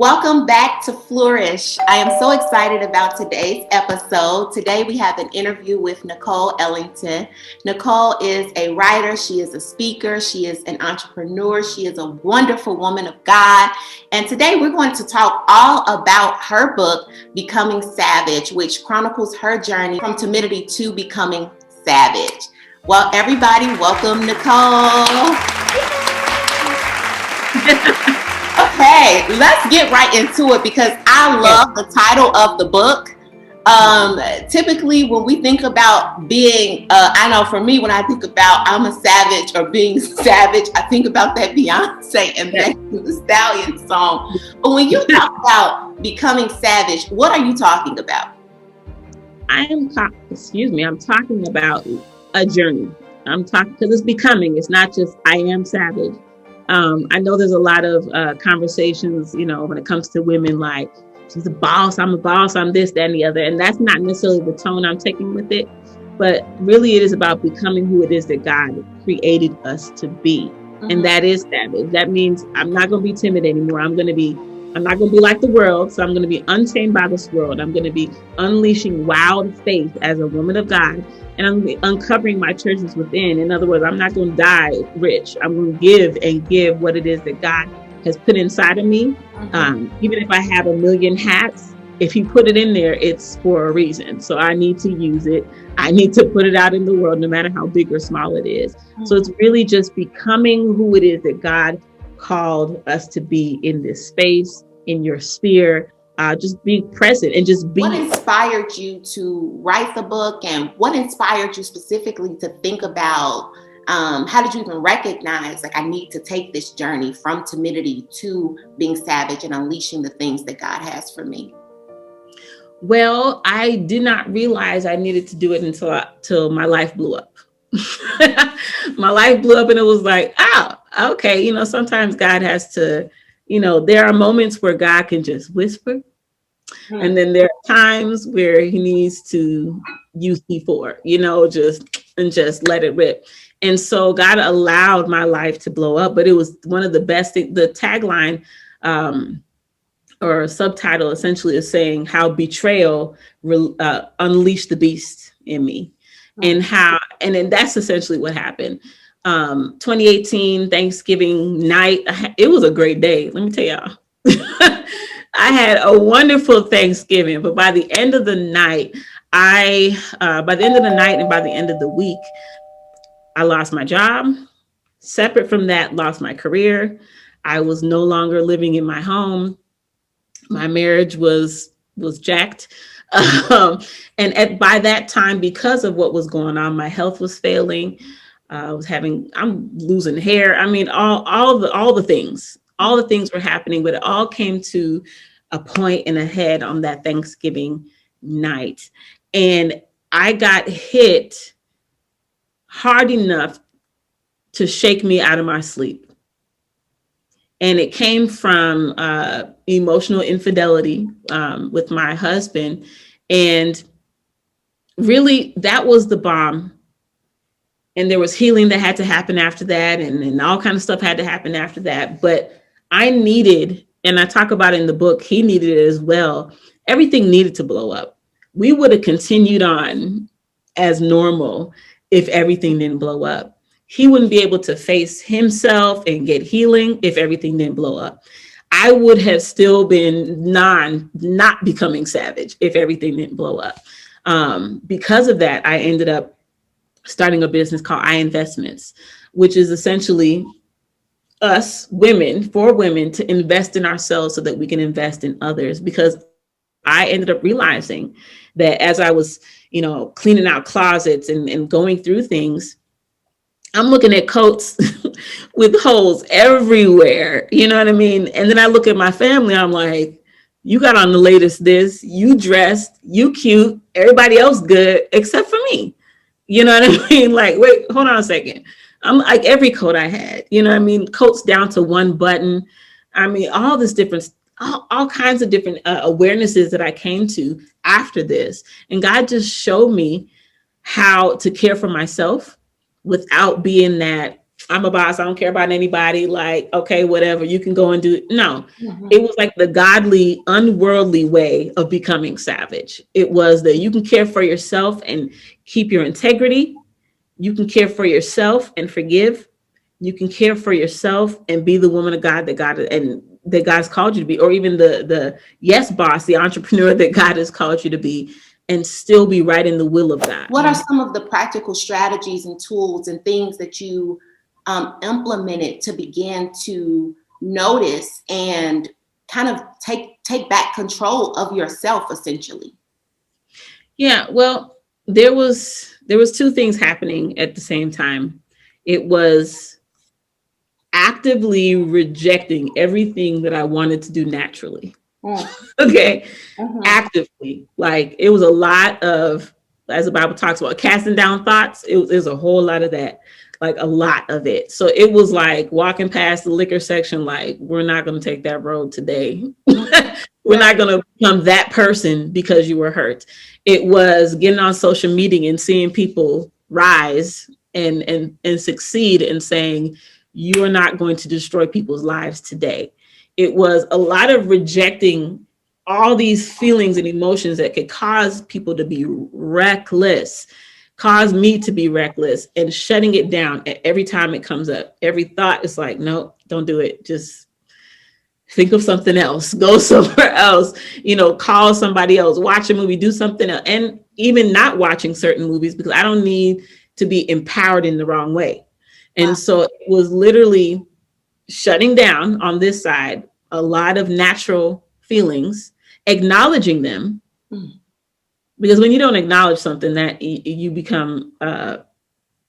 Welcome back to Flourish. I am so excited about today's episode. Today we have an interview with Nichole Ellington. Nichole is a writer, she is a speaker, she is an entrepreneur, she is a wonderful woman of God. And today we're going to talk all about her book, Becoming Savage, which chronicles her journey from timidity to becoming savage. Well, everybody, welcome Nichole. Okay, let's get right into it because I love the title of the book. Typically, when we think about being, I know for me, when I think about I'm a savage or being savage, I think about that Beyonce and Megan Thee Stallion song. But when you talk about becoming savage, what are you talking about? I'm talking about a journey. I'm talking because it's becoming. It's not just I am savage. I know there's a lot of conversations, when it comes to women, like she's a boss, I'm a boss, I'm this, that, and the other. And that's not necessarily the tone I'm taking with it. But really, it is about becoming who it is that God created us to be. Mm-hmm. And that is savage. That means I'm not going to be timid anymore. I'm not going to be like the world. So I'm going to be untamed by this world. I'm going to be unleashing wild faith as a woman of God. And I'm going to be uncovering my treasures within. In other words, I'm not going to die rich. I'm going to give what it is that God has put inside of me. Mm-hmm. Even if I have a million hats, if He put it in there, it's for a reason. So I need to use it. I need to put it out in the world, no matter how big or small it is. Mm-hmm. So it's really just becoming who it is that God called us to be in this space, in your sphere. Just being present and just be. What inspired you to write the book, and what inspired you specifically to think about how did you even recognize, like, I need to take this journey from timidity to being savage and unleashing the things that God has for me? Well, I did not realize I needed to do it until my life blew up. My life blew up and it was like, okay. Sometimes God has to, there are moments where God can just whisper. And then there are times where He needs to use C4, just let it rip. And so God allowed my life to blow up, but it was one of the best things. The tagline or subtitle essentially is saying how betrayal unleashed the beast in me. And then that's essentially what happened. 2018 Thanksgiving night, it was a great day. Let me tell y'all. I had a wonderful Thanksgiving, but by the end of the night, and by the end of the week, I lost my job. Separate from that, lost my career. I was no longer living in my home. My marriage was jacked. And by that time, because of what was going on, my health was failing. I'm losing hair. I mean, all the things were happening, but it all came to a point and a head on that Thanksgiving night. And I got hit hard enough to shake me out of my sleep. And it came from emotional infidelity with my husband. And really, that was the bomb. And there was healing that had to happen after that. And all kind of stuff had to happen after that. But I needed, and I talk about it in the book, he needed it as well. Everything needed to blow up. We would have continued on as normal if everything didn't blow up. He wouldn't be able to face himself and get healing if everything didn't blow up. I would have still been not becoming savage if everything didn't blow up. Because of that, I ended up starting a business called I Investments, which is essentially us women, for women, to invest in ourselves so that we can invest in others. Because I ended up realizing that as I was, cleaning out closets and going through things, I'm looking at coats with holes everywhere. You know what I mean? And then I look at my family, I'm like, you got on the latest this, you dressed, you cute, everybody else good, except for me. You know what I mean? Like, wait, hold on a second. I'm like every coat I had, coats down to one button. I mean, all this different, all kinds of different awarenesses that I came to after this. And God just showed me how to care for myself without being that I'm a boss. I don't care about anybody. Like, okay, whatever, you can go and do it. No, Mhm. it was like the godly, unworldly way of becoming savage. It was that you can care for yourself and keep your integrity. You can care for yourself and forgive. You can care for yourself and be the woman of God that God's called you to be, or even the yes boss, the entrepreneur that God has called you to be, and still be right in the will of God. What are some of the practical strategies and tools and things that you implemented to begin to notice and kind of take back control of yourself, essentially? Yeah, well, there was two things happening at the same time. It was actively rejecting everything that I wanted to do naturally. Mm. Okay, Mhm. actively. Like it was a lot of, as the Bible talks about, casting down thoughts. There's a whole lot of that, like a lot of it. So it was like walking past the liquor section, like, we're not going to take that road today. We're Right. not going to become that person because you were hurt. It was getting on social media and seeing people rise and succeed and saying, you're not going to destroy people's lives today. It was a lot of rejecting all these feelings and emotions that could cause people to be reckless, cause me to be reckless, and shutting it down at every time it comes up. Every thought is like, no, don't do it. Just think of something else, go somewhere else, call somebody else, watch a movie, do something else. And even not watching certain movies because I don't need to be empowered in the wrong way. Wow. And so it was literally shutting down on this side a lot of natural feelings, acknowledging them, Mm. because when you don't acknowledge something, that you become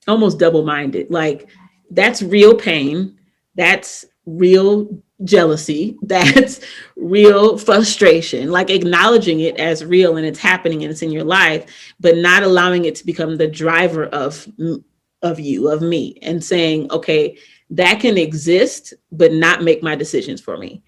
almost double-minded. Like, that's real pain, that's real jealousy, that's real frustration. Like, acknowledging it as real and it's happening and it's in your life, but not allowing it to become the driver of me, and saying, okay, that can exist but not make my decisions for me.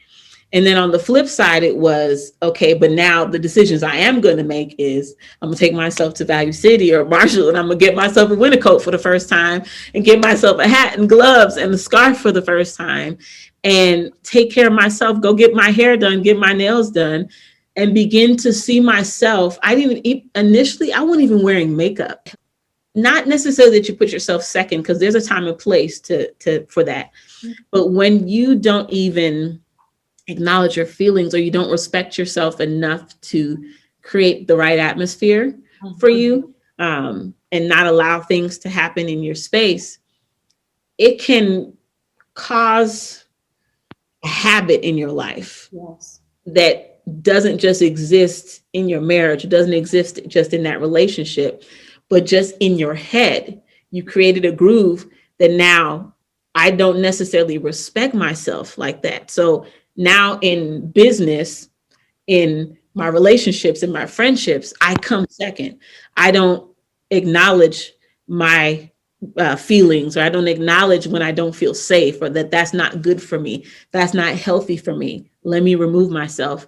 And then on the flip side, it was, okay, but now the decisions I am going to make is I'm going to take myself to Value City or Marshall, and I'm going to get myself a winter coat for the first time, and get myself a hat and gloves and a scarf for the first time, and take care of myself, go get my hair done, get my nails done, and begin to see myself. I didn't even, initially, I wasn't even wearing makeup. Not necessarily that you put yourself second, because there's a time and place for that. But when you don't even acknowledge your feelings, or you don't respect yourself enough to create the right atmosphere for you, and not allow things to happen in your space, it can cause a habit in your life Yes. that doesn't just exist in your marriage, doesn't exist just in that relationship, but just in your head. You created a groove that now I don't necessarily respect myself like that. So now in business, in my relationships, in my friendships, I come second. I don't acknowledge my feelings, or I don't acknowledge when I don't feel safe, or that that's not good for me. That's not healthy for me. Let me remove myself.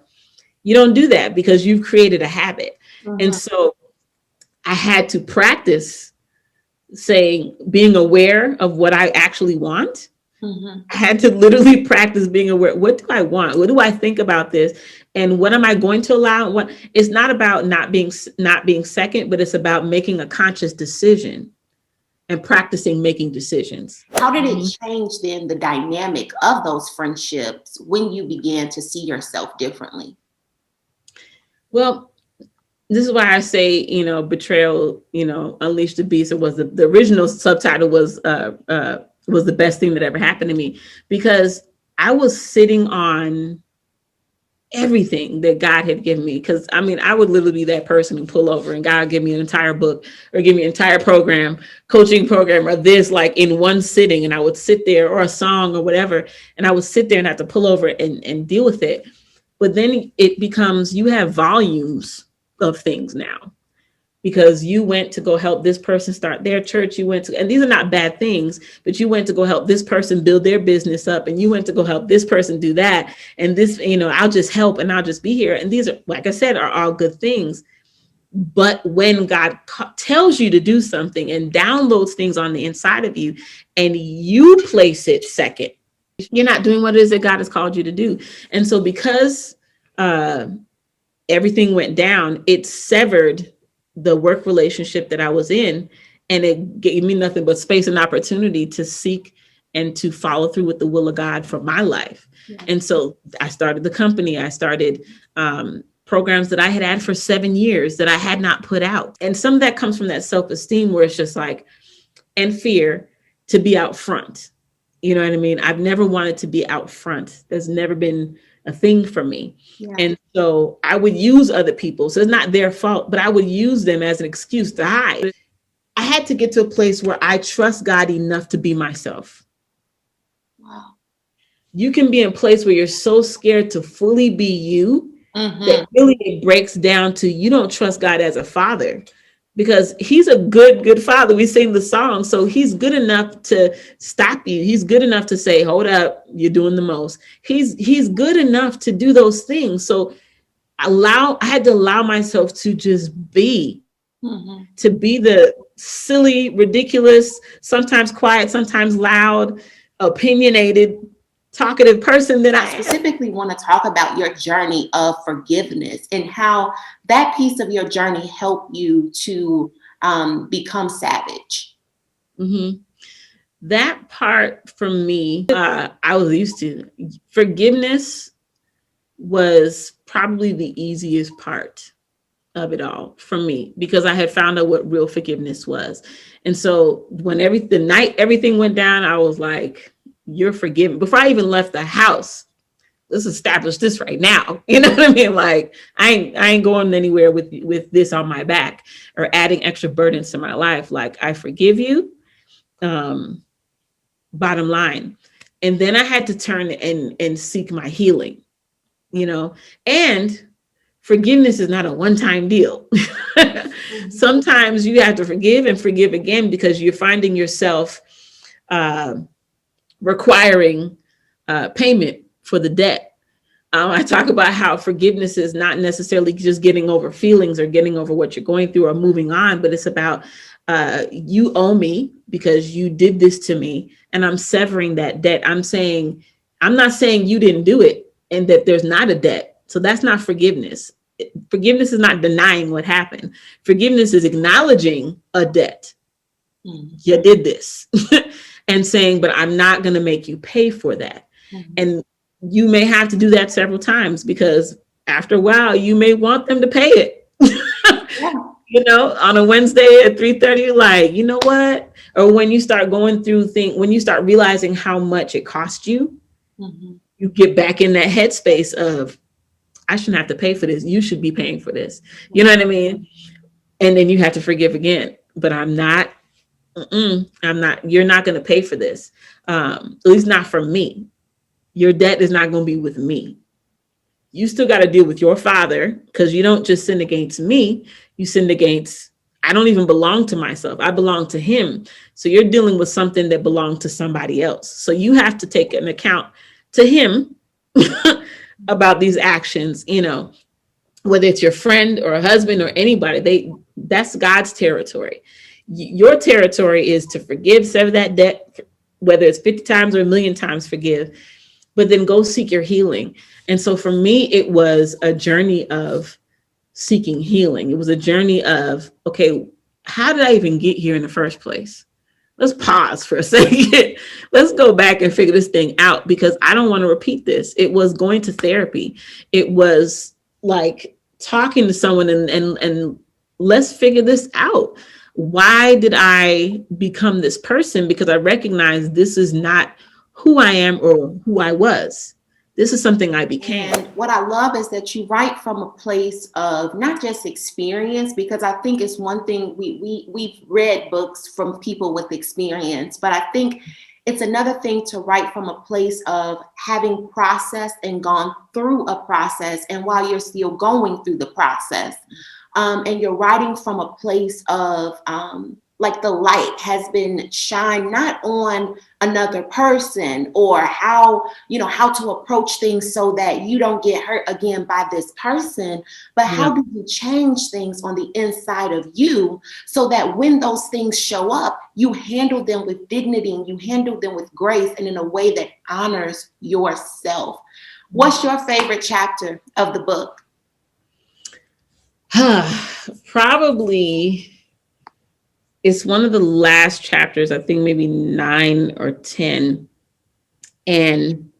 You don't do that because you've created a habit. And Mhm. so I had to practice saying, being aware of what I actually want. Mhm. I had to literally practice being aware. What do I want? What do I think about this? And what am I going to allow? What, it's not about not being second, but it's about making a conscious decision and practicing making decisions. How did it change then the dynamic of those friendships when you began to see yourself differently? Well, this is why I say, Betrayal, Unleashed the Beast. It was the original subtitle was the best thing that ever happened to me, because I was sitting on everything that God had given me. Because I would literally be that person who pull over and God give me an entire book, or give me an entire program, coaching program, or this, like, in one sitting. And I would sit there, or a song or whatever, and I would sit there and have to pull over and deal with it. But then it becomes, you have volumes of things now, because you went to go help this person start their church. You went to, and these are not bad things, but you went to go help this person build their business up, and you went to go help this person do that. And this, I'll just help and I'll just be here. And these are, like I said, are all good things. But when God tells you to do something and downloads things on the inside of you, and you place it second, you're not doing what it is that God has called you to do. And so because uh, everything went down, it severed the work relationship that I was in, and it gave me nothing but space and opportunity to seek and to follow through with the will of God for my life. Yeah. And so I started the company. I started programs that I had for 7 years that I had not put out. And some of that comes from that self-esteem where it's just like, and fear to be out front. You know what I mean? I've never wanted to be out front. There's never been a thing for me. Yeah. And so I would use other people. So it's not their fault, but I would use them as an excuse to hide. I had to get to a place where I trust God enough to be myself. Wow. You can be in a place where you're so scared to fully be you that really it breaks down to you don't trust God as a father, because he's a good father. We sing the song. So he's good enough to stop you. He's good enough to say, hold up, you're doing the most. He's good enough to do those things. So I had to allow myself to just be, to be the silly, ridiculous, sometimes quiet, sometimes loud, opinionated, talkative person that I specifically want to talk about your journey of forgiveness and how that piece of your journey helped you to become savage. Mm-hmm. That part for me, I was used to. Forgiveness was probably the easiest part of it all for me, because I had found out what real forgiveness was. And so when the night everything went down, I was like, you're forgiven. Before I even left the house, let's establish this right now. You know what I mean? Like I ain't going anywhere with this on my back or adding extra burdens to my life. Like I forgive you. Bottom line. And then I had to turn and seek my healing, and forgiveness is not a one-time deal. Sometimes you have to forgive and forgive again, because you're finding yourself requiring payment for the debt. I talk about how forgiveness is not necessarily just getting over feelings or getting over what you're going through or moving on, but it's about you owe me because you did this to me, and I'm severing that debt. I'm not saying you didn't do it and that there's not a debt. So that's not forgiveness. Forgiveness is not denying what happened. Forgiveness is acknowledging a debt. You did this and saying, but I'm not going to make you pay for that. And you may have to do that several times, because after a while, you may want them to pay it. On a Wednesday at 3:30, like, you know what? Or when you start going through when you start realizing how much it cost you, you get back in that headspace of, I shouldn't have to pay for this. You should be paying for this. You know what I mean? And then you have to forgive again. But I'm not, you're not going to pay for this. At least not from me. Your debt is not going to be with me. You still got to deal with your father, because you don't just sin against me. You sin against, I don't even belong to myself. I belong to him. So you're dealing with something that belonged to somebody else. So you have to take an account to him about these actions, whether it's your friend or a husband or anybody, that's God's territory. Your territory is to forgive, sever that debt, whether it's 50 times or 1,000,000 times forgive, but then go seek your healing. And so for me, it was a journey of seeking healing. It was a journey of, okay, how did I even get here in the first place? Let's pause for a second. Let's go back and figure this thing out, because I don't want to repeat this. It was going to therapy. It was like talking to someone and let's figure this out. Why did I become this person? Because I recognize this is not who I am or who I was. This is something I became. And what I love is that you write from a place of not just experience, because I think it's one thing we've read books from people with experience, but I think it's another thing to write from a place of having processed and gone through a process, and while you're still going through the process, and you're writing from a place of like the light has been shined not on another person or how, you know, how to approach things so that you don't get hurt again by this person, but Yeah. how do you change things on the inside of you so that when those things show up, you handle them with dignity and you handle them with grace and in a way that honors yourself. What's your favorite chapter of the book? Probably it's one of the last chapters, I think maybe 9 or 10. And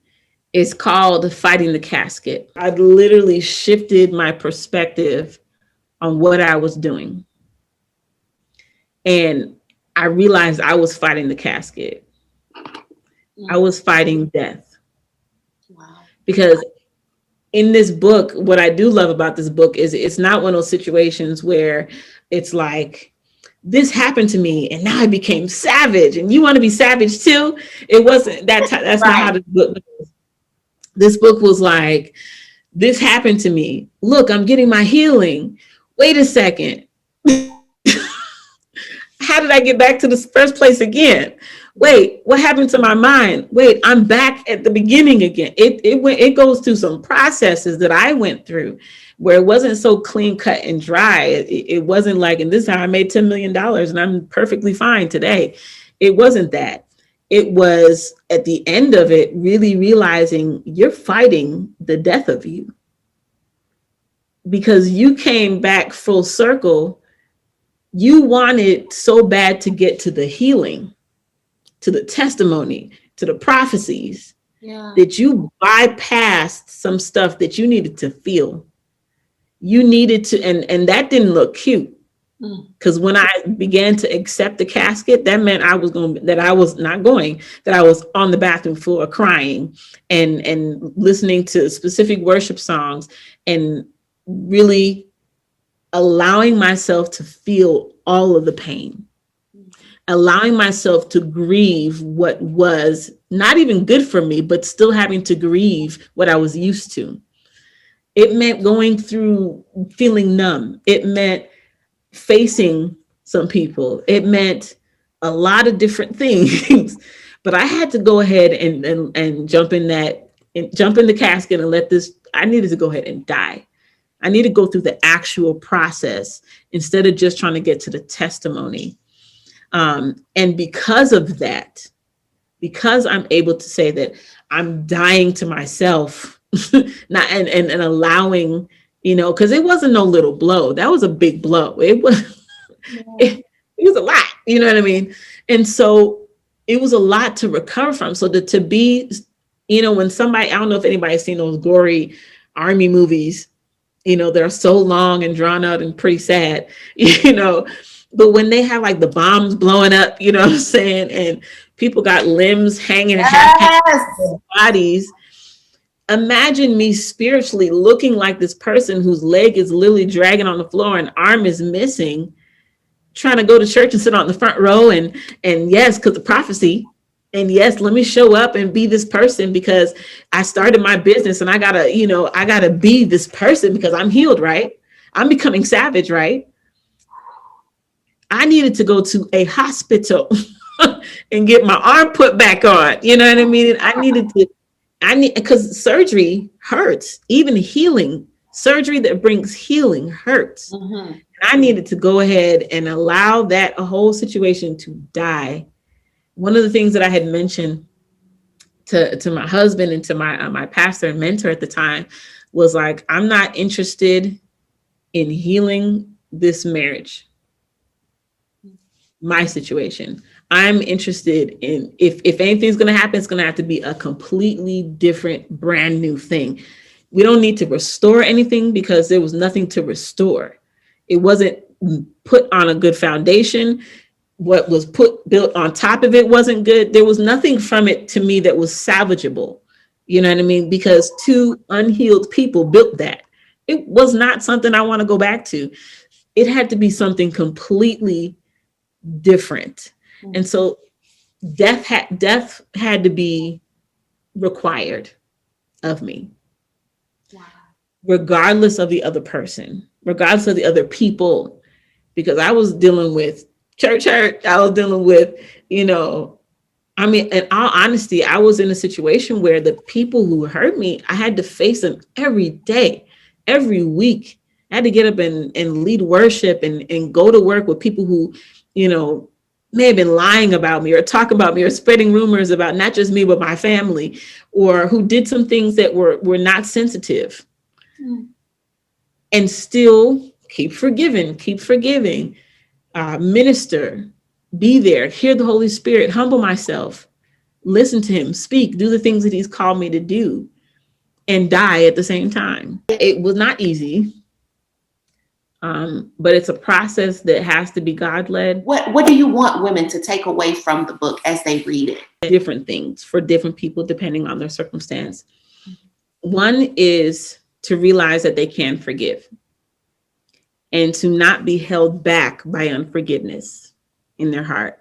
it's called Fighting the Casket. I literally shifted my perspective on what I was doing. And I realized I was fighting the casket. I was fighting death. Wow. Because in this book, what I do love about this book is it's not one of those situations where it's like, this happened to me and now I became savage and you want to be savage too. It wasn't that that's not how Right. this book was. This book was like, this happened to me. Look, I'm getting my healing. Wait a second. How did I get back to the first place again? Wait, what happened to my mind? Wait, I'm back at the beginning again. It goes through some processes that I went through where it wasn't so clean cut and dry. It wasn't like, and this is how I made $10 million and I'm perfectly fine today. It wasn't that. It was at the end of it, really realizing you're fighting the death of you because you came back full circle. You wanted so bad to get to the healing, to the testimony, to the prophecies, Yeah. that you bypassed some stuff that you needed to feel. You needed to, and that didn't look cute. Because when I began to accept the casket, that meant I was going, that I was not going, that I was on the bathroom floor crying and listening to specific worship songs and really allowing myself to feel all of the pain, allowing myself to grieve what was not even good for me, but still having to grieve what I was used to. It meant going through feeling numb. It meant facing some people. It meant a lot of different things. But I had to go ahead and jump in that, and jump in the casket and let this, I needed to go ahead and die. I need to go through the actual process instead of just trying to get to the testimony. And because of that, because I'm able to say that I'm dying to myself, not and allowing, you know, because it wasn't no little blow. That was a big blow. It was it was a lot, you know what I mean? And so it was a lot to recover from. So to be, you know, when somebody, I don't know if anybody's seen those gory army movies, you know, they're so long and drawn out and pretty sad, you know, but when they have like the bombs blowing up, you know what I'm saying? And people got limbs hanging, half Yes. their bodies. Imagine me spiritually looking like this person whose leg is literally dragging on the floor and arm is missing, trying to go to church and sit on the front row and yes, because the prophecy, and yes, let me show up and be this person because I started my business and I gotta, you know, I gotta be this person because I'm healed, right? I'm becoming savage, right? I needed to go to a hospital and get my arm put back on. You know what I mean? I need, because surgery hurts, even healing, surgery that brings healing hurts. Mm-hmm. I needed to go ahead and allow that whole situation to die. One of the things that I had mentioned to my husband and to my pastor and mentor at the time was like, I'm not interested in healing this marriage, my situation. I'm interested in, if anything's going to happen, it's going to have to be a completely different, brand new thing. We don't need to restore anything because there was nothing to restore. It wasn't put on a good foundation. What was built on top of it wasn't good. There was nothing from it to me that was salvageable. You know what I mean? Because two unhealed people built that. It was not something I want to go back to. It had to be something completely different. And so death had to be required of me. Wow. Regardless of the other person, regardless of the other people, because I was dealing with church hurt. I was dealing with, you know, I mean, in all honesty, I was in a situation where the people who hurt me, I had to face them every day, every week. I had to get up and lead worship and go to work with people who, you know, may have been lying about me or talking about me or spreading rumors about not just me, but my family, or who did some things that were not sensitive. Mm. And still keep forgiving, minister, be there, hear the Holy Spirit, humble myself, listen to him, speak, do the things that he's called me to do, and die at the same time. It was not easy, but it's a process that has to be God-led. What do you want women to take away from the book as they read it? Different things for different people, depending on their circumstance. One is to realize that they can forgive and to not be held back by unforgiveness in their heart.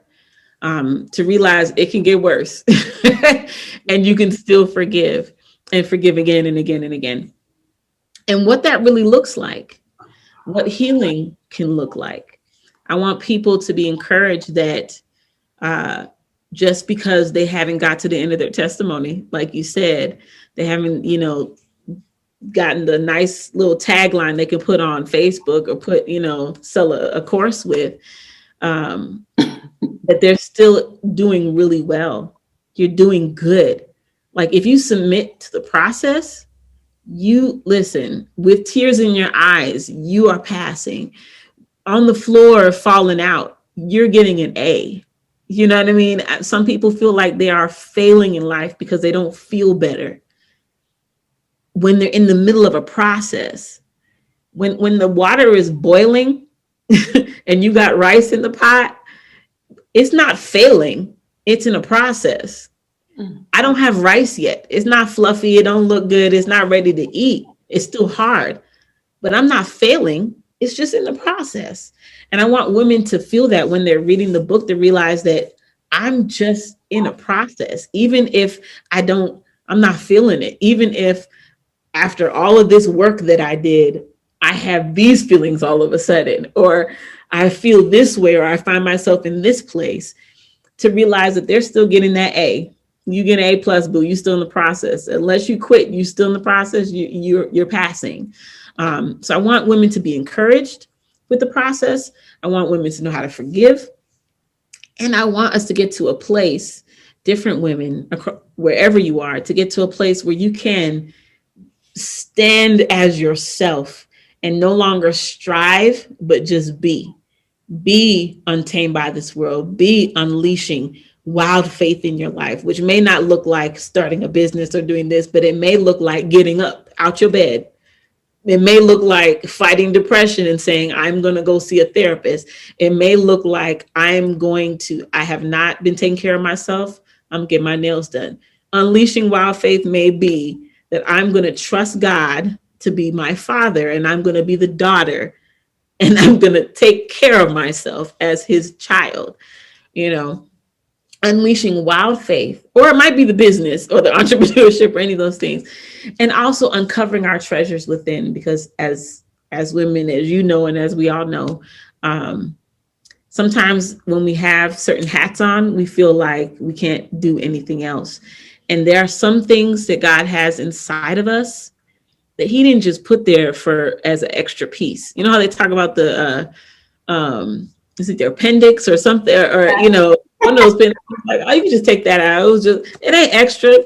To realize it can get worse and you can still forgive and forgive again and again and again. And what that really looks like, what healing can look like. I want people to be encouraged that just because they haven't got to the end of their testimony, like you said, they haven't, you know, gotten the nice little tagline they can put on Facebook or put, you know, sell a course with, that they're still doing really well. You're doing good. Like if you submit to the process, you listen with tears in your eyes, you are passing. On the floor, falling out, you're getting an A. You know what I mean? Some people feel like they are failing in life because they don't feel better when they're in the middle of a process. When the water is boiling and you got rice in the pot, it's not failing. It's in a process. I don't have rice yet. It's not fluffy. It don't look good. It's not ready to eat. It's still hard, but I'm not failing. It's just in the process. And I want women to feel that when they're reading the book, to realize that I'm just in a process. Even if I'm not feeling it. Even if after all of this work that I did, I have these feelings all of a sudden, or I feel this way, or I find myself in this place, to realize that they're still getting that A. You get an A+, boo. You're still in the process. Unless you quit, you're still in the process. You're passing. So I want women to be encouraged with the process. I want women to know how to forgive. And I want us to get to a place, different women, wherever you are, to get to a place where you can stand as yourself and no longer strive, but just be untamed by this world, be unleashing wild faith in your life, which may not look like starting a business or doing this, but it may look like getting up out your bed. It may look like fighting depression and saying, I'm going to go see a therapist. It may look like I have not been taking care of myself. I'm getting my nails done. Unleashing wild faith may be that I'm going to trust God to be my father, and I'm going to be the daughter, and I'm going to take care of myself as his child, you know, unleashing wild faith. Or it might be the business or the entrepreneurship or any of those things. And also uncovering our treasures within, because as women, as you know, and as we all know, sometimes when we have certain hats on, we feel like we can't do anything else. And there are some things that God has inside of us that he didn't just put there as an extra piece. You know how they talk about the, is it their appendix or something, or, you know, one of those things, like, oh, you can just take that out. It ain't extra.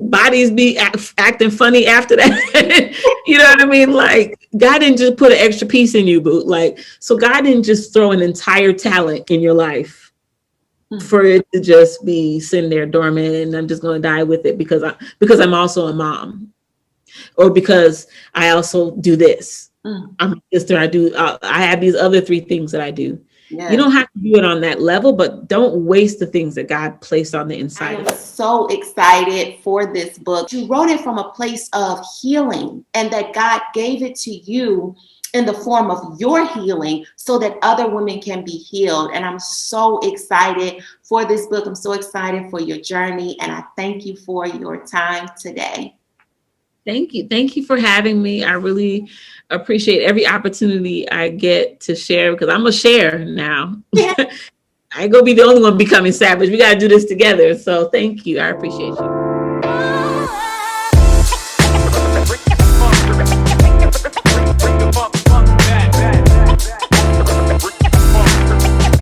Bodies be acting funny after that. You know what I mean? Like, God didn't just put an extra piece in you, boo. Like, so God didn't just throw an entire talent in your life for it to just be sitting there dormant and I'm just going to die with it because I'm also a mom, or because I also do this. I'm a sister. I have these other 3 things that I do. Yes. You don't have to do it on that level, but don't waste the things that God placed on the inside. I am so excited for this book. You wrote it from a place of healing, and that God gave it to you in the form of your healing so that other women can be healed. And I'm so excited for this book. I'm so excited for your journey, and I thank you for your time today. Thank you. Thank you for having me. I really appreciate every opportunity I get to share because I'm a share now. Yeah. I ain't gonna be the only one becoming savage. We gotta do this together. So thank you. I appreciate you.